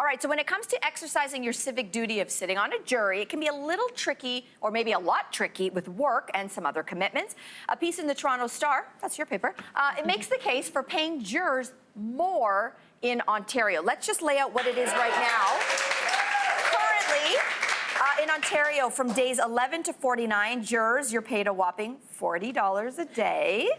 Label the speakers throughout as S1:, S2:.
S1: All right, so when it comes to exercising your civic duty of sitting on a jury, it can be a little tricky, or maybe a lot tricky, with work and some other commitments. A piece in the Toronto Star, that's your paper, it makes the case for paying jurors more in Ontario. Let's just lay out what it is right now. Currently, in Ontario, from days 11 to 49, jurors, you're paid a whopping $40 a day,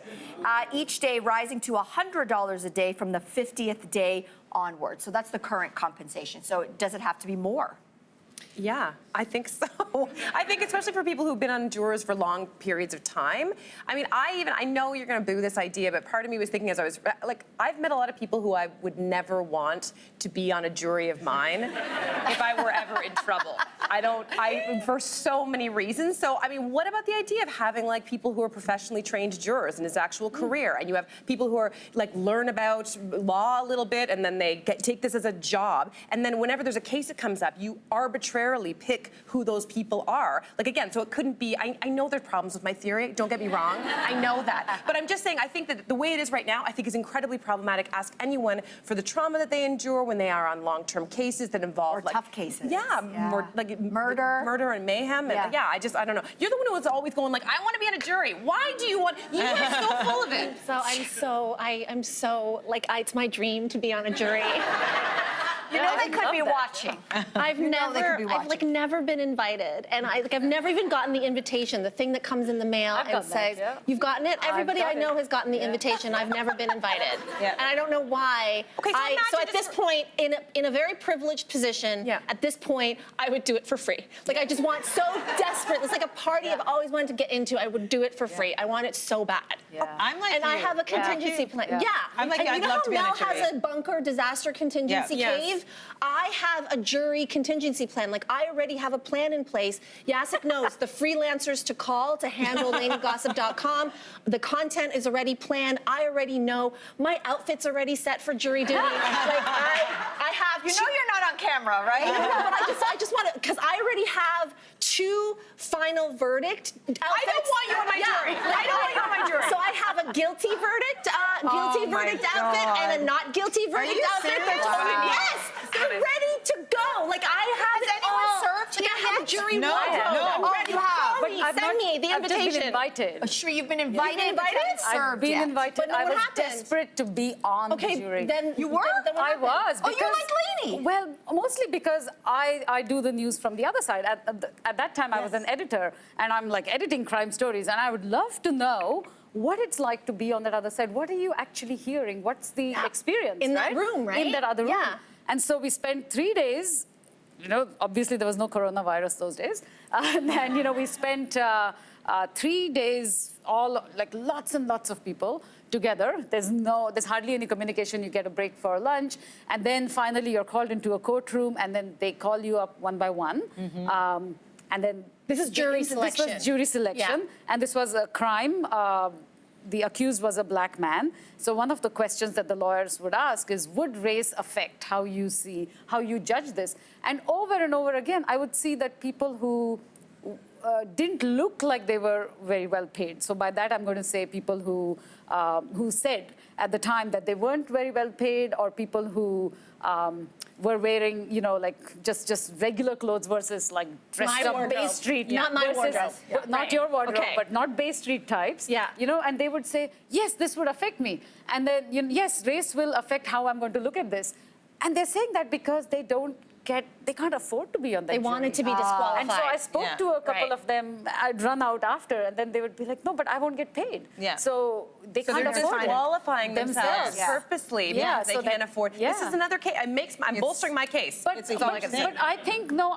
S1: each day rising to $100 a day from the 50th day onward. So that's the current compensation. So does it have to be more?
S2: Yeah, I think so. I think especially for people who've been on jurors for long periods of time. I mean, I know you're going to boo this idea, but part of me was thinking as I was, like, I've met a lot of people who I would never want to be on a jury of mine if I were ever in trouble. For so many reasons. So, I mean, what about the idea of having, like, people who are professionally trained jurors in his actual career? And you have people who are, like, learn about law a little bit, and then they take this as a job. And then whenever there's a case that comes up, you arbitrarily pick who those people are. Like, again, so it couldn't be, I know there's problems with my theory, don't get me wrong, I know that. But I'm just saying, I think that the way it is right now, I think is incredibly problematic. Ask anyone for the trauma that they endure when they are on long-term cases that involve,
S1: or
S2: like,
S1: tough cases.
S2: Yeah, more like murder and mayhem.
S1: Yeah.
S2: And, yeah, I don't know. You're the one who's always going like, I want to be on a jury. Why do you want, you are so full of it.
S3: I'm so, like, it's my dream to be on a jury.
S1: You know they could be watching.
S3: I've never been invited, and I've never even gotten the invitation, the thing that comes in the mail and says, "You've gotten it." Everybody I know has gotten the invitation. I've never been invited, and I don't know why.
S2: Okay,
S3: so at this point, in a very privileged position, at this point, I would do it for free. Like, I just want so desperate. It's like a party I've always wanted to get into. I would do it for free. I want it so bad.
S4: I'm like
S3: I have a contingency plan. Yeah.
S4: I'm like,
S3: and
S4: I'd love to be on a jury.
S3: Mel has a bunker disaster contingency cave. I have a jury contingency plan. Like, I already have a plan in place. Jacek knows the freelancers to call to handle LaineyGossip.com. The content is already planned. I already know. My outfit's already set for jury duty. Like, I have.
S1: You know you're not on camera, right?
S3: No, but I just want to, because I already have 2 final verdict outfits.
S1: I don't want you on my jury. I don't want you on my jury.
S3: So I have a guilty verdict outfit and a not guilty verdict outfit. Yes, they're ready to go. Like, I have
S1: Has anyone served
S3: like, I have a jury
S4: No.
S3: wardrobe. I'm ready.
S1: You have.
S3: But send me the invitation.
S5: I've just been invited.
S1: Sure, you've been invited.
S5: I've been invited.
S3: But
S5: I was
S3: what happened?
S5: desperate to be on the jury.
S3: Then
S1: you were?
S3: Then what
S5: I
S3: happened?
S5: was.
S1: Oh,
S5: Because,
S1: you're like Lainey.
S5: Well, mostly because I do the news from the other side. At that time, I was an editor, and I'm like editing crime stories, and I would love to know what it's like to be on that other side. What are you actually hearing? What's the experience?
S3: In that room, right?
S5: In that other room.
S3: Yeah.
S5: And so we spent 3 days. You know, obviously there was no coronavirus those days. And then, you know, we spent 3 days, all like lots and lots of people together. There's hardly any communication. You get a break for lunch, and then finally you're called into a courtroom, and then they call you up one by one, and then
S3: This is jury selection.
S5: This was jury selection, and this was a crime. The accused was a black man. So one of the questions that the lawyers would ask is, would race affect how you judge this? And over again, I would see that people who didn't look like they were very well paid. So by that, I'm going to say people who said at the time that they weren't very well paid, or people who were wearing, you know, like just regular clothes versus like dressed up Bay Street.
S3: Not my wardrobe.
S5: Not your wardrobe, but not Bay Street types.
S3: Yeah.
S5: You know, and they would say, yes, this would affect me. And then, you know, yes, race will affect how I'm going to look at this. And they're saying that because they can't afford to be on that
S3: They
S5: jury.
S3: wanted to be disqualified.
S5: And so I spoke to a couple of them. I'd run out after, and then they would be like, no, but I won't get paid.
S4: Yeah.
S5: So they can't
S2: they're
S5: afford it.
S2: disqualifying themselves
S5: Yeah.
S2: purposely
S5: Yeah,
S2: because
S5: so
S2: they can't afford.
S5: yeah.
S2: This is another case. I'm bolstering my case.
S5: But,
S4: It's all I can say.
S5: but I think, no,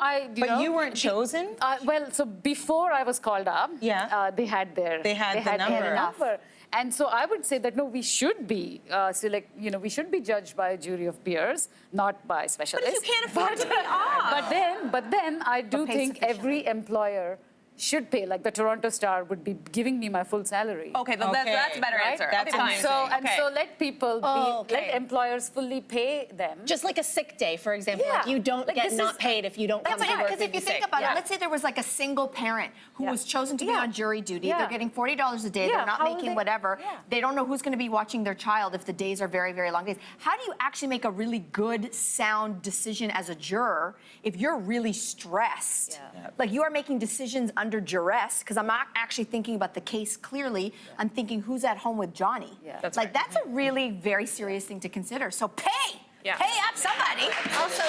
S4: But you weren't chosen?
S5: Well, so before I was called up, they had
S4: the number.
S5: And so I would say that, no, we should be we should be judged by a jury of peers, not by specialists.
S2: But if you can't afford to be off.
S5: But then I do think every employer should pay. Like the Toronto Star would be giving me my full salary.
S2: Okay, that's a better
S5: Right?
S2: answer.
S4: That's
S2: Okay, fine.
S4: amazing.
S5: And so let people let employers fully pay them.
S3: Just like a sick day, for example.
S5: Yeah.
S3: Like you don't
S5: Like,
S3: get
S5: this
S3: not
S5: is-
S3: paid if you don't come to work.
S1: Because if you think about
S5: Yeah.
S1: it, let's say there was like a single parent who
S5: Yeah.
S1: was chosen to be
S5: Yeah.
S1: on jury duty.
S5: Yeah.
S1: They're getting $40 a day.
S5: Yeah,
S1: They're not
S5: how will
S1: making
S5: they-
S1: whatever.
S5: Yeah.
S1: They don't know who's going to be watching their child if the days are very, very long days. How do you actually make a really good, sound decision as a juror if you're really stressed?
S5: Yeah.
S1: Like you are making decisions under duress because I'm not actually thinking about the case clearly. I'm thinking who's at home with Johnny.
S5: Yeah.
S2: That's
S1: like
S2: right.
S1: that's a really very serious thing to consider. So pay.
S2: Yeah.
S1: Pay up somebody.
S3: Also,